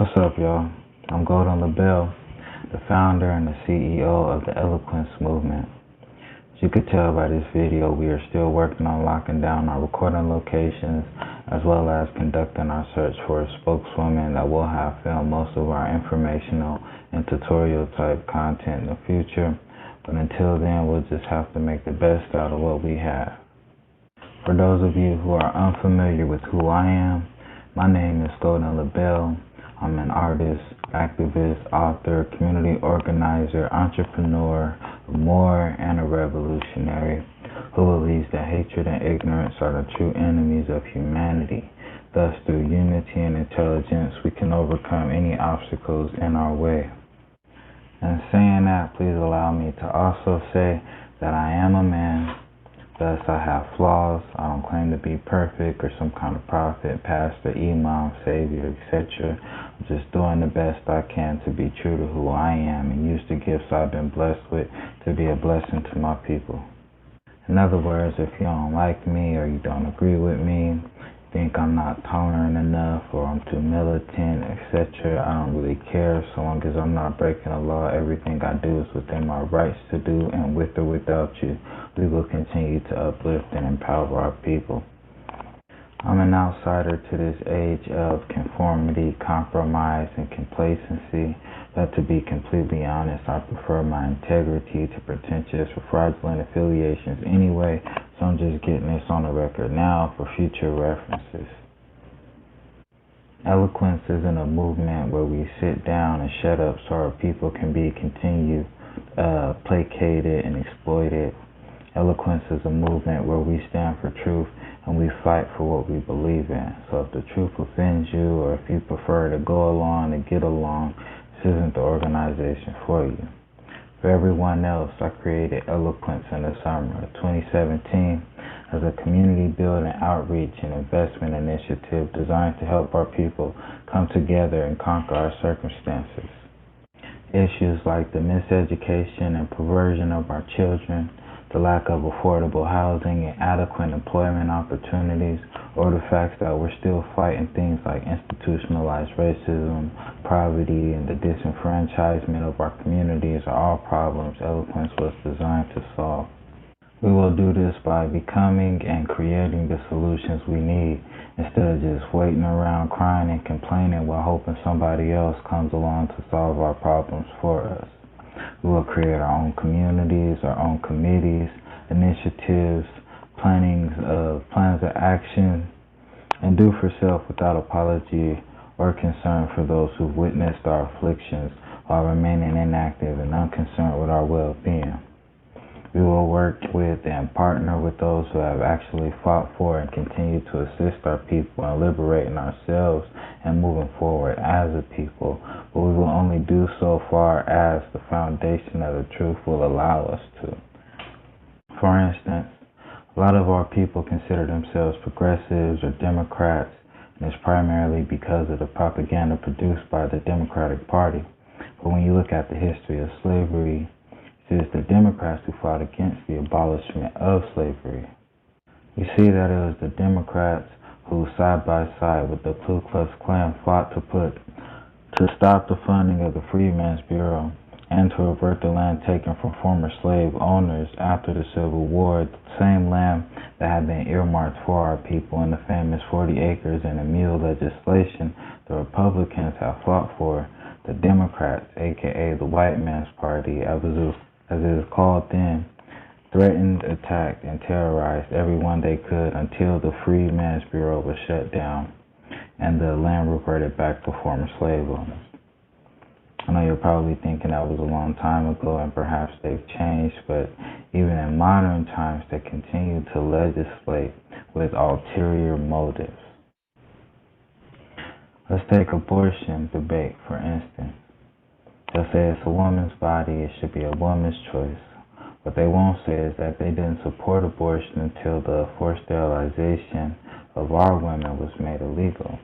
What's up, y'all? I'm Golden LaBelle, the founder and the CEO of the LAQNX Movement. As you could tell by this video, we are still working on locking down our recording locations as well as conducting our search for a spokeswoman that will have filmed most of our informational and tutorial type content in the future. But until then, we'll just have to make the best out of what we have. For those of you who are unfamiliar with who I am, my name is Golden LaBelle. I'm an artist, activist, author, community organizer, entrepreneur, a Moor, and a revolutionary who believes that hatred and ignorance are the true enemies of humanity. Thus, through unity and intelligence, we can overcome any obstacles in our way. And saying that, please allow me to also say that I am a man. Thus, I have flaws. I don't claim to be perfect or some kind of prophet, pastor, imam, savior, etc. I'm just doing the best I can to be true to who I am and use the gifts I've been blessed with to be a blessing to my people. In other words, if you don't like me or you don't agree with me, think I'm not tolerant enough or I'm too militant, etc., I don't really care. So long as I'm not breaking the law, everything I do is within my rights to do, and with or without you, we will continue to uplift and empower our people. I'm an outsider to this age of conformity, compromise, and complacency, but to be completely honest, I prefer my integrity to pretentious or fraudulent affiliations anyway, so I'm just getting this on the record now for future references. Eloquence isn't a movement where we sit down and shut up so our people can be continued placated and exploited. Eloquence is a movement where we stand for truth and we fight for what we believe in. So if the truth offends you, or if you prefer to go along and get along, this isn't the organization for you. For everyone else, I created LAQNX in the summer of 2017 as a community building, outreach, and investment initiative designed to help our people come together and conquer our circumstances. Issues like the miseducation and perversion of our children, the lack of affordable housing and adequate employment opportunities, or the fact that we're still fighting things like institutionalized racism, poverty, and the disenfranchisement of our communities are all problems LAQNX was designed to solve. We will do this by becoming and creating the solutions we need, instead of just waiting around crying and complaining while hoping somebody else comes along to solve our problems for us. We will create our own communities, our own committees, initiatives, plans of action, and do for self without apology or concern for those who've witnessed our afflictions while remaining inactive and unconcerned with our well-being. We will work with and partner with those who have actually fought for and continue to assist our people in liberating ourselves and moving forward as a people, but we will only do so far as the foundation of the truth will allow us to. For instance, a lot of our people consider themselves progressives or Democrats, and it's primarily because of the propaganda produced by the Democratic Party. But when you look at the history of slavery, it is the Democrats who fought against the abolishment of slavery. We see that it was the Democrats who, side by side with the Ku Klux Klan, fought to stop the funding of the Freedmen's Bureau and to avert the land taken from former slave owners after the Civil War, the same land that had been earmarked for our people in the famous 40 acres and a mule legislation the Republicans have fought for. The Democrats, aka the White Man's Party, as it is called then, threatened, attacked, and terrorized everyone they could until the Freedmen's Bureau was shut down and the land reverted back to former slave owners. I know you're probably thinking that was a long time ago and perhaps they've changed, but even in modern times they continue to legislate with ulterior motives. Let's take abortion debate, for instance. They'll say it's a woman's body, it should be a woman's choice. What they won't say is that they didn't support abortion until the forced sterilization of our women was made illegal.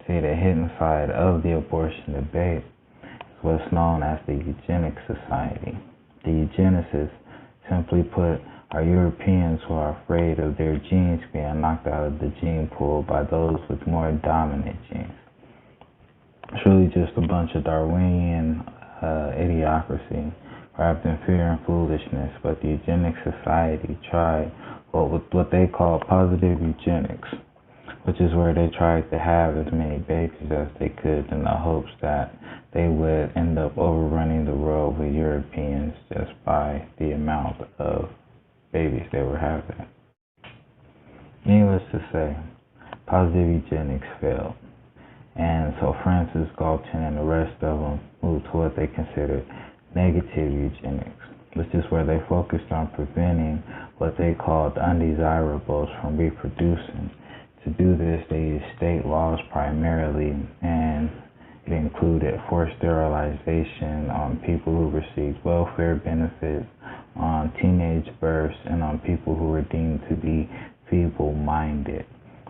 See, the hidden side of the abortion debate is what's known as the eugenics society. The eugenicists, simply put, are Europeans who are afraid of their genes being knocked out of the gene pool by those with more dominant genes. It's really just a bunch of Darwinian idiocracy wrapped in fear and foolishness. But the eugenics society tried what they call positive eugenics, which is where they tried to have as many babies as they could in the hopes that they would end up overrunning the world with Europeans just by the amount of babies they were having. Needless to say, positive eugenics failed. And so Francis Galton and the rest of them moved to what they considered negative eugenics, which is where they focused on preventing what they called undesirables from reproducing. To do this, they used state laws primarily, and it included forced sterilization on people who received welfare benefits, on teenage births, and on people who were deemed to be feeble-minded.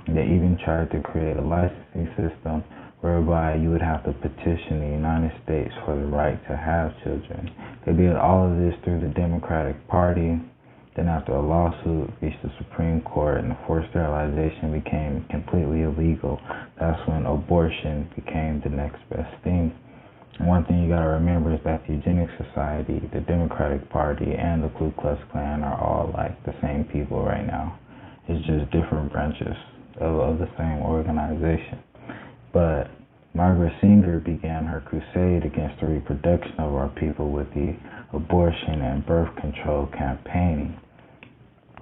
They even tried to create a licensing system whereby you would have to petition the United States for the right to have children. They did all of this through the Democratic Party. Then after a lawsuit reached the Supreme Court and the forced sterilization became completely illegal, that's when abortion became the next best thing. And one thing you got to remember is that the Eugenics Society, the Democratic Party, and the Ku Klux Klan are all like the same people right now. It's just different branches of the same organization. But Margaret Sanger began her crusade against the reproduction of our people with the abortion and birth control campaigning.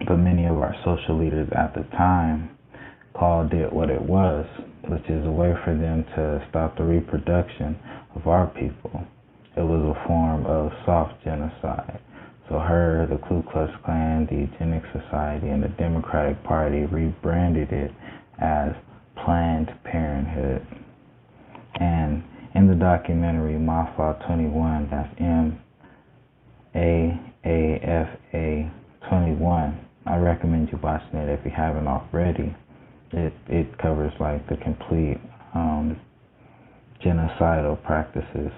But many of our social leaders at the time called it what it was, which is a way for them to stop the reproduction of our people. It was a form of soft genocide. So her, the Ku Klux Klan, the Eugenics Society, and the Democratic Party rebranded it as Planned Parenthood. And in the documentary Maafa 21, that's MAAFA 21, I recommend you watching it if you haven't already. It covers like the complete genocidal practices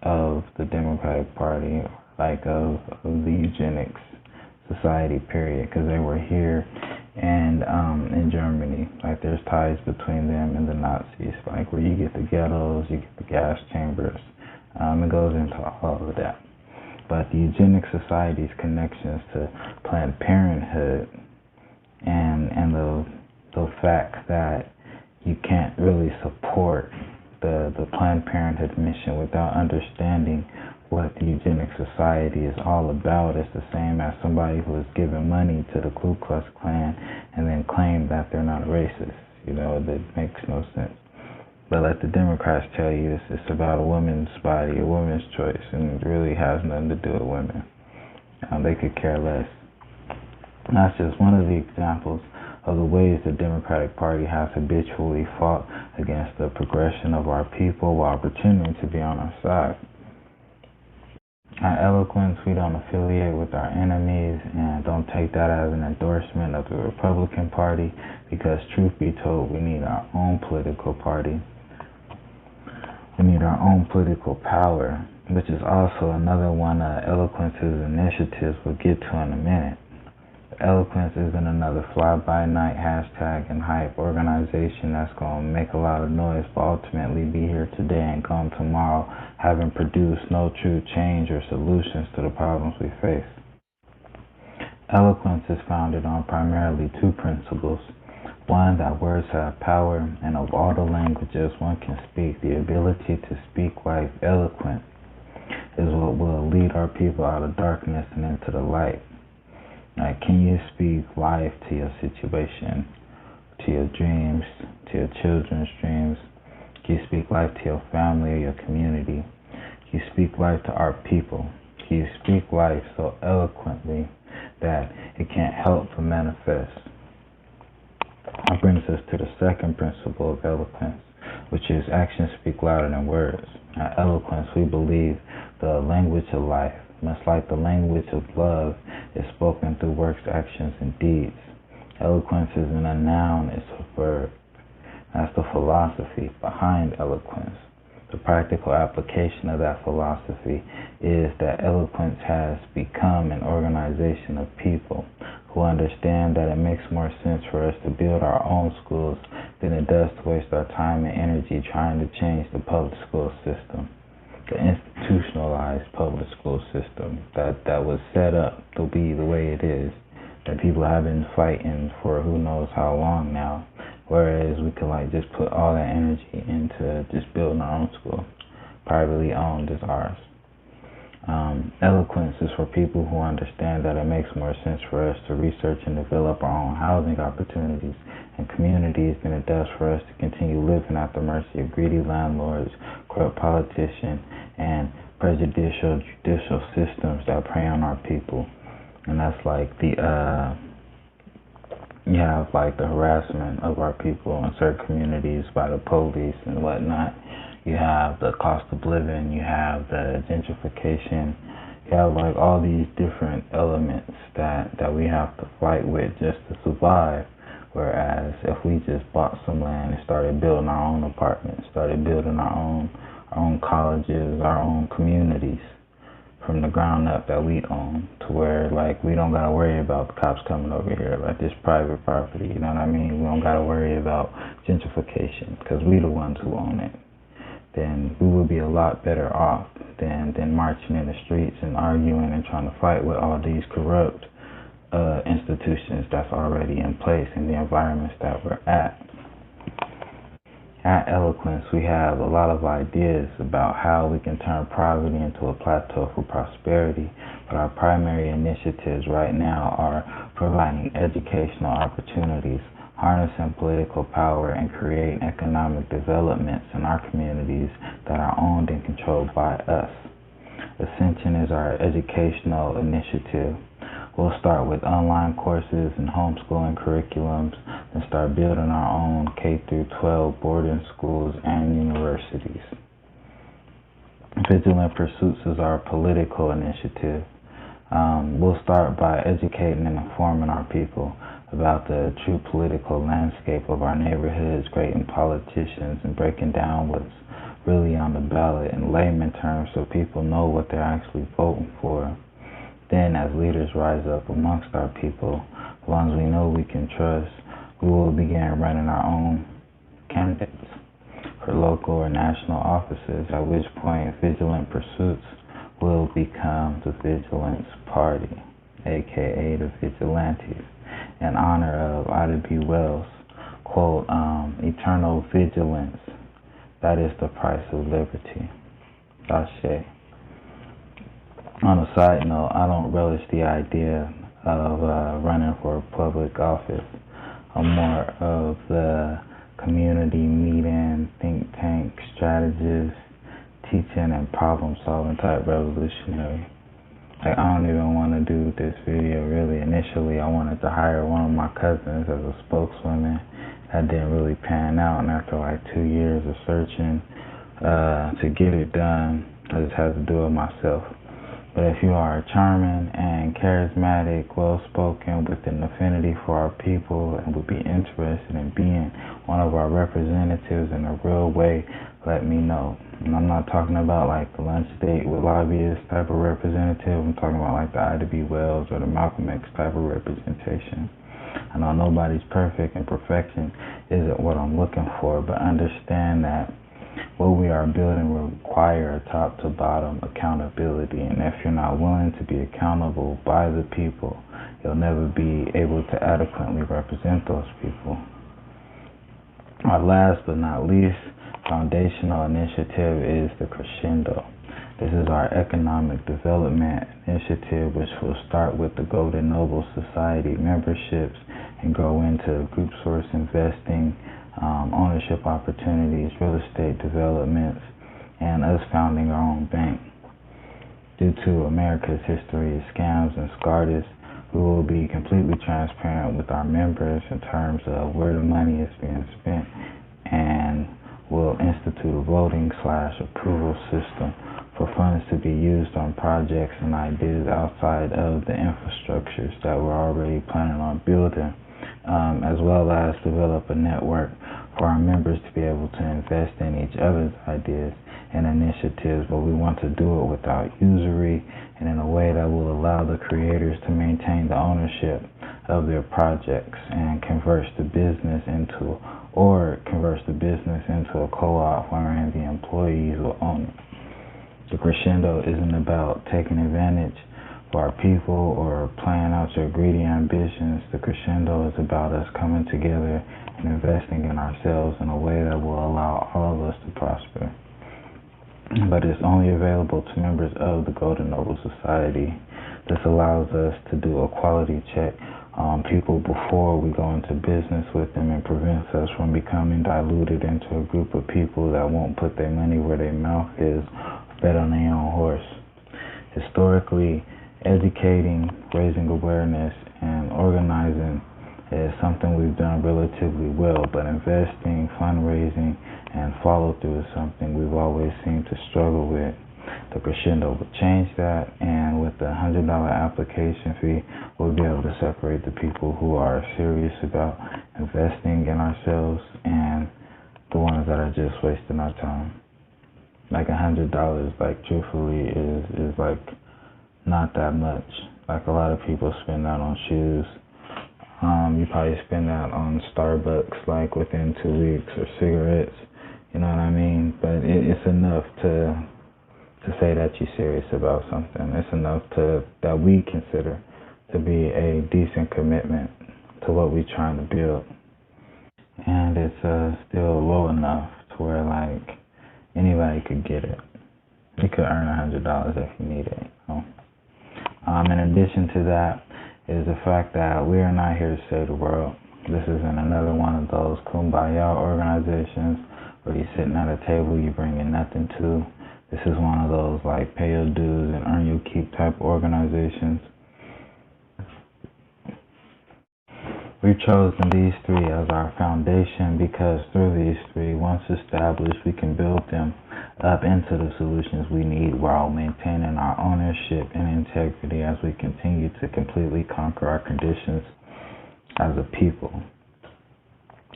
of the Democratic Party, like of the Eugenics Society, period, because they were here and in Germany. Like there's ties between them and the Nazis, like where you get the ghettos, you get the gas chambers. It goes into all of that. But the Eugenics Society's connections to Planned Parenthood and the fact that you can't really support the Planned Parenthood mission without understanding what the Eugenics Society is all about is the same as somebody who is giving money to the Ku Klux Klan and then claim that they're not racist. You know, that makes no sense. But let the Democrats tell you it's about a woman's body, a woman's choice, and it really has nothing to do with women. They could care less. And that's just one of the examples of the ways the Democratic Party has habitually fought against the progression of our people while pretending to be on our side. At Eloquence, we don't affiliate with our enemies and don't take that as an endorsement of the Republican Party because, truth be told, we need our own political party. We need our own political power, which is also another one of Eloquence's initiatives we'll get to in a minute. Eloquence isn't another fly-by-night hashtag and hype organization that's going to make a lot of noise but ultimately be here today and gone tomorrow, having produced no true change or solutions to the problems we face. Eloquence is founded on primarily two principles. One, that words have power, and of all the languages one can speak, the ability to speak life eloquent is what will lead our people out of darkness and into the light. Like, can you speak life to your situation, to your dreams, to your children's dreams? Can you speak life to your family or your community? Can you speak life to our people? Can you speak life so eloquently that it can't help but manifest? That brings us to the second principle of eloquence, which is actions speak louder than words. At Eloquence, we believe the language of life, much like the language of love, is spoken through works, actions, and deeds. Eloquence isn't a noun, it's a verb. That's the philosophy behind eloquence. The practical application of that philosophy is that Eloquence has become an organization of people who understand that it makes more sense for us to build our own schools than it does to waste our time and energy trying to change the public school system, the institutionalized public school system that was set up to be the way it is, that people have been fighting for who knows how long now, whereas we could just put all that energy into just building our own school, privately owned as ours. Eloquence is for people who understand that it makes more sense for us to research and develop our own housing opportunities and communities than it does for us to continue living at the mercy of greedy landlords, corrupt politicians, and prejudicial judicial systems that prey on our people. And that's you have the harassment of our people in certain communities by the police and whatnot. You have the cost of living, you have the gentrification, you have all these different elements that we have to fight with just to survive. Whereas if we just bought some land and started building our own apartments, started building our own colleges, our own communities from the ground up that we own, to where we don't gotta worry about the cops coming over here, this private property, you know what I mean? We don't gotta worry about gentrification because we the ones who own it. Then we would be a lot better off than marching in the streets and arguing and trying to fight with all these corrupt institutions that's already in place in the environments that we're at. At Eloquence, we have a lot of ideas about how we can turn poverty into a plateau for prosperity, but our primary initiatives right now are providing educational opportunities, harnessing political power, and creating economic developments in our communities that are owned and controlled by us. Ascension is our educational initiative. We'll start with online courses and homeschooling curriculums, and start building our own K-12 boarding schools and universities. Vigilant Pursuits is our political initiative. We'll start by educating and informing our people about the true political landscape of our neighborhoods, grading politicians, and breaking down what's really on the ballot in layman terms so people know what they're actually voting for. Then, as leaders rise up amongst our people, the ones we know we can trust, we will begin running our own candidates for local or national offices, at which point Vigilant Pursuits will become the Vigilance Party, aka the Vigilantes, in honor of Ida B. Wells' quote, eternal vigilance, that is the price of liberty. Ashe. On a side note, I don't relish the idea of running for public office. I'm more of the community meeting, think tank strategist, teaching and problem solving type revolutionary. I don't even want to do this video really. Initially, I wanted to hire one of my cousins as a spokeswoman. That didn't really pan out, and after 2 years of searching to get it done, I just had to do it myself. But if you are charming and charismatic, well-spoken, with an affinity for our people, and would be interested in being one of our representatives in a real way, let me know. And I'm not talking about the lunch date with lobbyists type of representative. I'm talking about the Ida B. Wells or the Malcolm X type of representation. I know nobody's perfect, and perfection isn't what I'm looking for, but understand that what we are building will require a top-to-bottom accountability, and if you're not willing to be accountable by the people, you'll never be able to adequately represent those people. Our last but not least foundational initiative is the Crescendo. This is our economic development initiative, which will start with the Golden Noble Society memberships and grow into group source investing, ownership opportunities, real estate developments, and us founding our own bank. Due to America's history of scams and SCARDIS, we will be completely transparent with our members in terms of where the money is being spent, and will institute a voting/approval system for funds to be used on projects and ideas outside of the infrastructures that we're already planning on building, as well as develop a network for our members to be able to invest in each other's ideas and initiatives, but we want to do it without usury and in a way that will allow the creators to maintain the ownership of their projects and converts the business into a co-op wherein the employees will own it. The crescendo isn't about taking advantage of our people or playing out your greedy ambitions. The crescendo is about us coming together and investing in ourselves in a way that will allow all of us to prosper. But it's only available to members of the Golden Noble Society. This allows us to do a quality check on people before we go into business with them and prevents us from becoming diluted into a group of people that won't put their money where their mouth is, bet on their own horse. Historically, educating, raising awareness, and organizing is something we've done relatively well, but investing, fundraising, and follow-through is something we've always seemed to struggle with. The crescendo will change that, and with the $100 application fee, we'll be able to separate the people who are serious about investing in ourselves and the ones that are just wasting our time. Like $100, like truthfully, is like not that much. Like a lot of people spend that on shoes. You probably spend that on Starbucks like within 2 weeks, or cigarettes. You know what I mean? But it's enough to say that you're serious about something. It's enough that we consider to be a decent commitment to what we're trying to build. And it's still low enough to where like anybody could get it. You could earn $100 if you need it. In addition to that is the fact that we are not here to save the world. This isn't another one of those kumbaya organizations where you're sitting at a table you bringing nothing to. This is one of those like pay your dues and earn your keep type organizations. We've chosen these three as our foundation because through these three, once established, we can build them up into the solutions we need while maintaining our ownership and integrity as we continue to completely conquer our conditions as a people.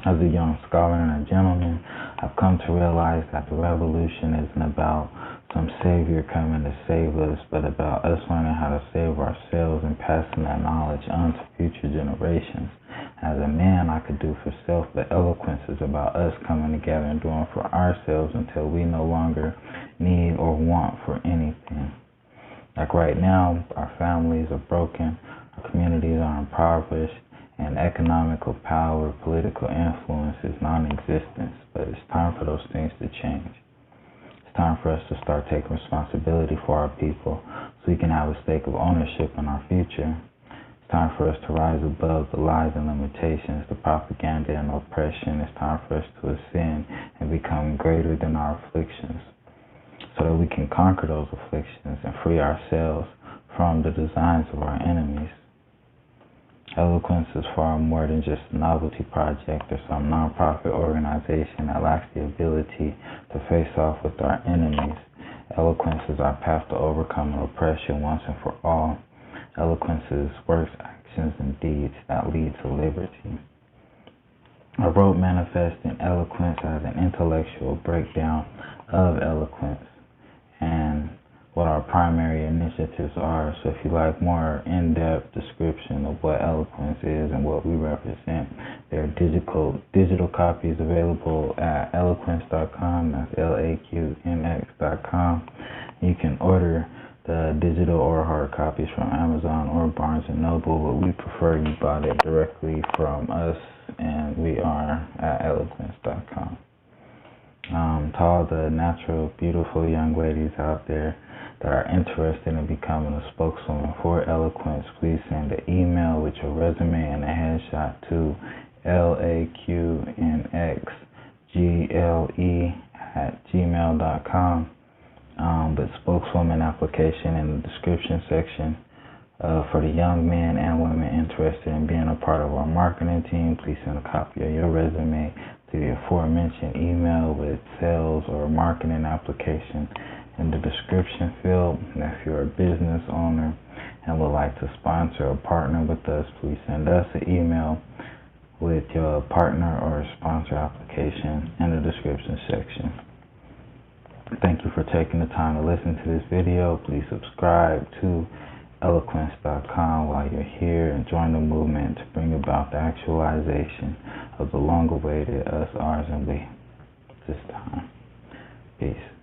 As a young scholar and a gentleman, I've come to realize that the revolution isn't about some savior coming to save us, but about us learning how to save ourselves and passing that knowledge on to future generations. As a man, I could do for self, but eloquence is about us coming together and doing for ourselves until we no longer need or want for anything. Like right now, our families are broken, our communities are impoverished, and economical power, political influence is non-existent. But it's time for those things to change. It's time for us to start taking responsibility for our people so we can have a stake of ownership in our future. It's time for us to rise above the lies and limitations, the propaganda and oppression. It's time for us to ascend and become greater than our afflictions so that we can conquer those afflictions and free ourselves from the designs of our enemies. Eloquence is far more than just a novelty project or some nonprofit organization that lacks the ability to face off with our enemies. Eloquence is our path to overcoming oppression once and for all. Eloquence is words, actions, and deeds that lead to liberty. I wrote Manifesting Eloquence as an intellectual breakdown of eloquence and what our primary initiatives are. So if you like more in-depth description of what eloquence is and what we represent, there are digital copies available at LAQNX.com. That's LAQNX.com. You can order the digital or hard copies from Amazon or Barnes & Noble, but we prefer you bought it directly from us, and we are at LAQNX.com. To all the natural, beautiful young ladies out there that are interested in becoming a spokeswoman for eloquence, please send an email with your resume and a headshot to LAQNXGLE@gmail.com. But spokeswoman application in the description section for the young men and women interested in being a part of our marketing team. Please send a copy of your resume to the aforementioned email with sales or marketing application in the description field. And if you're a business owner and would like to sponsor or partner with us, please send us an email with your partner or sponsor application in the description section. Thank you for taking the time to listen to this video. Please subscribe to LAQNX while you're here, and join the movement to bring about the actualization of the long-awaited us, ours, and we this time. Peace.